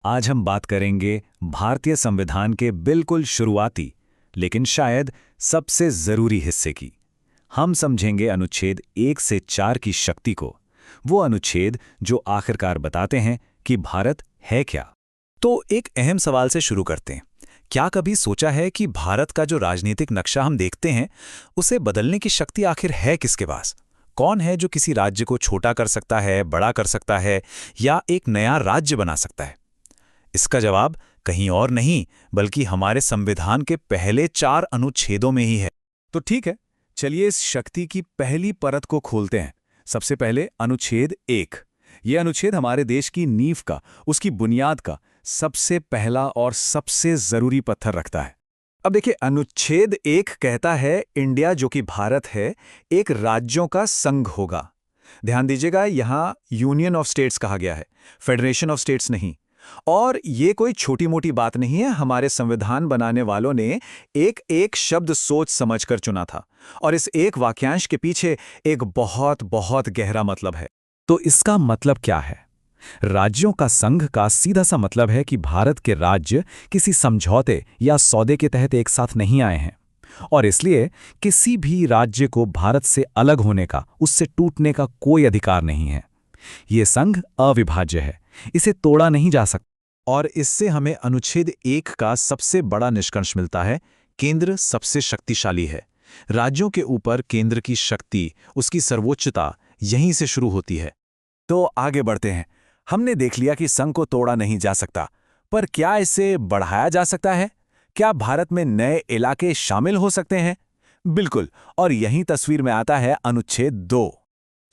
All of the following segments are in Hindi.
आज हम बात करेंगे भारतीय संविधान के बिल्कुल शुरुआती, लेकिन शायद सबसे जरूरी हिस्से की। हम समझेंगे अनुच्छेद 1 से 4 की शक्ति को, वो अनुच्छेद जो आखिरकार बताते हैं कि भारत है क्या। तो एक अहम सवाल से शुरू करते हैं। क्या कभी सोचा है कि भारत का जो राजनीतिक नक्शा हम देखते हैं, उसे बदलने की शक्ति आखिर है किसके पास? कौन है जो किसी राज्य को छोटा कर सकता है, बड़ा कर सकता है या एक नया राज्य बना सकता है? इसका जवाब कहीं और नहीं, बल्कि हमारे संविधान के पहले 4 अनुच्छेदों में ही है। तो ठीक है, चलिए इस शक्ति की पहली परत को खोलते हैं। सबसे पहले अनुच्छेद 1। ये अनुच्छेद हमारे देश की नींव का, उसकी बुनियाद का सबसे पहला और सबसे जरूरी पत्थर रखता है। अब देखिए, अनुच्छेद 1 कहता है इंडिया, जो कि भारत है, एक राज्यों का संघ होगा। ध्यान दीजिएगा, यहां यूनियन ऑफ स्टेट्स कहा गया है, फेडरेशन ऑफ स्टेट्स नहीं। और ये कोई छोटी मोटी बात नहीं है। हमारे संविधान बनाने वालों ने एक एक शब्द सोच समझकर चुना था, और इस एक वाक्यांश के पीछे एक बहुत बहुत गहरा मतलब है। तो इसका मतलब क्या है? राज्यों का संघ का सीधा सा मतलब है कि भारत के राज्य किसी समझौते या सौदे के तहत एक साथ नहीं आए हैं, और इसलिए किसी भी राज्य को भारत से अलग होने का, उससे टूटने का कोई अधिकार नहीं है। ये संघ अविभाज्य है, इसे तोड़ा नहीं जा सकता। और इससे हमें अनुच्छेद 1 का सबसे बड़ा निष्कर्ष मिलता है, केंद्र सबसे शक्तिशाली है। राज्यों के ऊपर केंद्र की शक्ति, उसकी सर्वोच्चता यहीं से शुरू होती है। तो आगे बढ़ते हैं। हमने देख लिया कि संघ को तोड़ा नहीं जा सकता, पर क्या इसे बढ़ाया जा सकता है? क्या भारत में नए इलाके शामिल हो सकते हैं? बिल्कुल, और यहीं तस्वीर में आता है अनुच्छेद 2।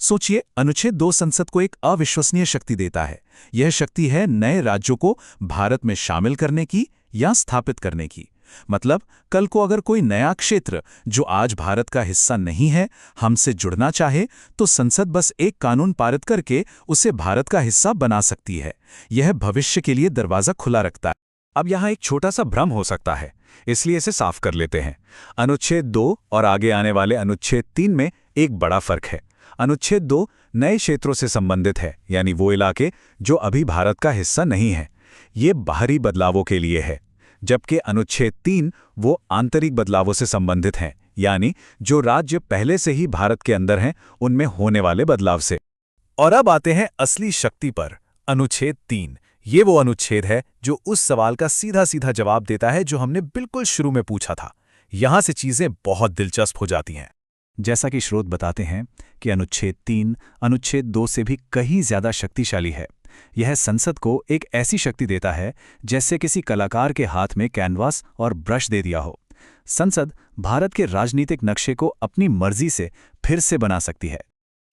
सोचिए, अनुच्छेद 2 संसद को एक अविश्वसनीय शक्ति देता है। यह शक्ति है नए राज्यों को भारत में शामिल करने की या स्थापित करने की। मतलब, कल को अगर कोई नया क्षेत्र जो आज भारत का हिस्सा नहीं है, हमसे जुड़ना चाहे, तो संसद बस एक कानून पारित करके उसे भारत का हिस्सा बना सकती है। यह भविष्य के लिए दरवाजा खुला रखता है। अब यहाँ एक छोटा सा भ्रम हो सकता है, इसलिए इसे साफ कर लेते हैं। अनुच्छेद 2 और आगे आने वाले अनुच्छेद 3 में एक बड़ा फर्क है। अनुच्छेद 2 नए क्षेत्रों से संबंधित है, यानी वो इलाके जो अभी भारत का हिस्सा नहीं है। ये बाहरी बदलावों के लिए है, जबकि अनुच्छेद 3 वो आंतरिक बदलावों से संबंधित हैं, यानी जो राज्य पहले से ही भारत के अंदर हैं, उनमें होने वाले बदलाव से। और अब आते हैं असली शक्ति पर। अनुच्छेद 3 ये वो अनुच्छेद है जो उस सवाल का सीधा सीधा जवाब देता है जो हमने बिल्कुल शुरू में पूछा था। यहां से चीजें बहुत दिलचस्प हो जाती हैं। जैसा कि स्रोत बताते हैं कि अनुच्छेद 3 अनुच्छेद 2 से भी कहीं ज्यादा शक्तिशाली है। यह संसद को एक ऐसी शक्ति देता है जैसे किसी कलाकार के हाथ में कैनवास और ब्रश दे दिया हो। संसद भारत के राजनीतिक नक्शे को अपनी मर्जी से फिर से बना सकती है।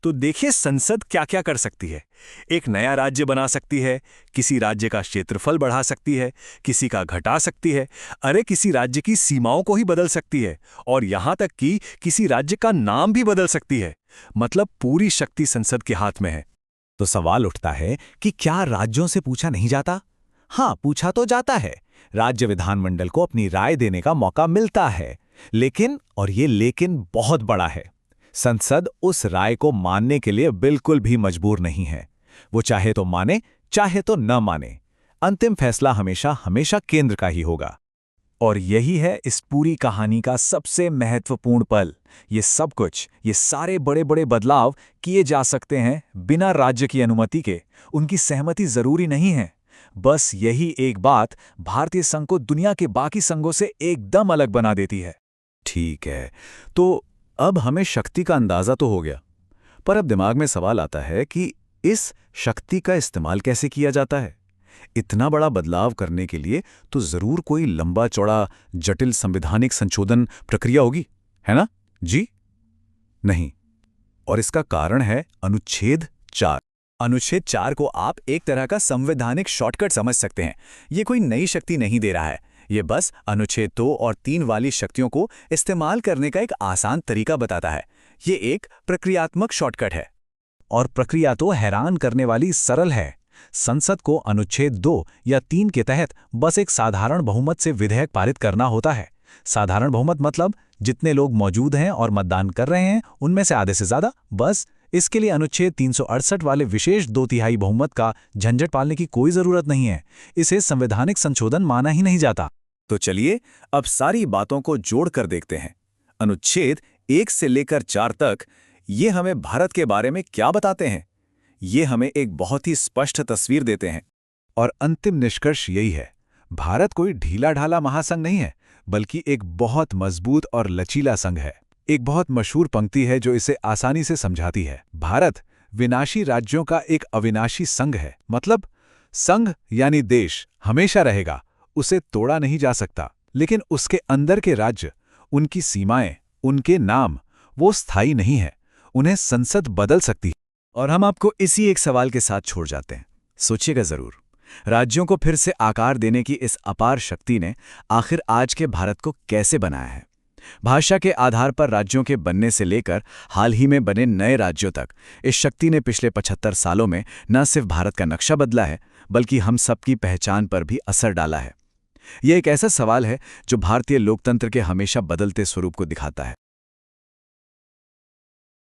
तो देखिए, संसद क्या क्या कर सकती है। एक नया राज्य बना सकती है, किसी राज्य का क्षेत्रफल बढ़ा सकती है, किसी का घटा सकती है, अरे किसी राज्य की सीमाओं को ही बदल सकती है, और यहां तक कि किसी राज्य का नाम भी बदल सकती है। मतलब पूरी शक्ति संसद के हाथ में है। तो सवाल उठता है कि क्या राज्यों से पूछा नहीं जाता? हाँ, पूछा तो जाता है। राज्य विधानमंडल को अपनी राय देने का मौका मिलता है, लेकिन, और ये लेकिन बहुत बड़ा है, संसद उस राय को मानने के लिए बिल्कुल भी मजबूर नहीं है। वो चाहे तो माने, चाहे तो न माने। अंतिम फैसला हमेशा हमेशा केंद्र का ही होगा। और यही है इस पूरी कहानी का सबसे महत्वपूर्ण पल। ये सब कुछ, ये सारे बड़े बड़े बदलाव किए जा सकते हैं बिना राज्य की अनुमति के। उनकी सहमति जरूरी नहीं है। बस यही एक बात भारतीय संघ को दुनिया के बाकी संघों से एकदम अलग बना देती है। ठीक है, तो अब हमें शक्ति का अंदाजा तो हो गया, पर अब दिमाग में सवाल आता है कि इस शक्ति का इस्तेमाल कैसे किया जाता है। इतना बड़ा बदलाव करने के लिए तो जरूर कोई लंबा चौड़ा जटिल संवैधानिक संशोधन प्रक्रिया होगी, है ना? जी नहीं। और इसका कारण है अनुच्छेद 4। अनुच्छेद 4 को आप एक तरह का संवैधानिक शॉर्टकट समझ सकते हैं। ये कोई नई शक्ति नहीं दे रहा है, ये बस अनुच्छेद 2 और 3 वाली शक्तियों को इस्तेमाल करने का एक आसान तरीका बताता है। ये एक प्रक्रियात्मक शॉर्टकट है, और प्रक्रिया तो हैरान करने वाली सरल है। संसद को अनुच्छेद 2 या 3 के तहत बस एक साधारण बहुमत से विधेयक पारित करना होता है। साधारण बहुमत मतलब जितने लोग मौजूद हैं और मतदान कर रहे हैं, उनमें से आधे से ज्यादा, बस इसके लिए अनुच्छेद 368 वाले विशेष 2/3 बहुमत का झंझट पालने की कोई जरूरत नहीं है। इसे संवैधानिक संशोधन माना ही नहीं जाता। तो चलिए अब सारी बातों को जोड़कर देखते हैं। अनुच्छेद 1 से लेकर 4 तक ये हमें भारत के बारे में क्या बताते हैं? ये हमें एक बहुत ही स्पष्ट तस्वीर देते हैं। और अंतिम निष्कर्ष यही है, भारत कोई ढीला ढाला महासंघ नहीं है, बल्कि एक बहुत मजबूत और लचीला संघ है। एक बहुत मशहूर पंक्ति है जो इसे आसानी से समझाती है। भारत विनाशी राज्यों का एक अविनाशी संघ है। मतलब संघ यानी देश हमेशा रहेगा, उसे तोड़ा नहीं जा सकता, लेकिन उसके अंदर के राज्य, उनकी सीमाएं, उनके नाम, वो स्थायी नहीं है। उन्हें संसद बदल सकती है। और हम आपको इसी एक सवाल के साथ छोड़ जाते हैं। सोचिएगा जरूर, राज्यों को फिर से आकार देने की इस अपार शक्ति ने आखिर आज के भारत को कैसे बनाया है? भाषा के आधार पर राज्यों के बनने से लेकर हाल ही में बने नए राज्यों तक इस शक्ति ने पिछले 75 सालों में न सिर्फ भारत का नक्शा बदला है, बल्कि हम सबकी पहचान पर भी असर डाला है। यह एक ऐसा सवाल है जो भारतीय लोकतंत्र के हमेशा बदलते स्वरूप को दिखाता है।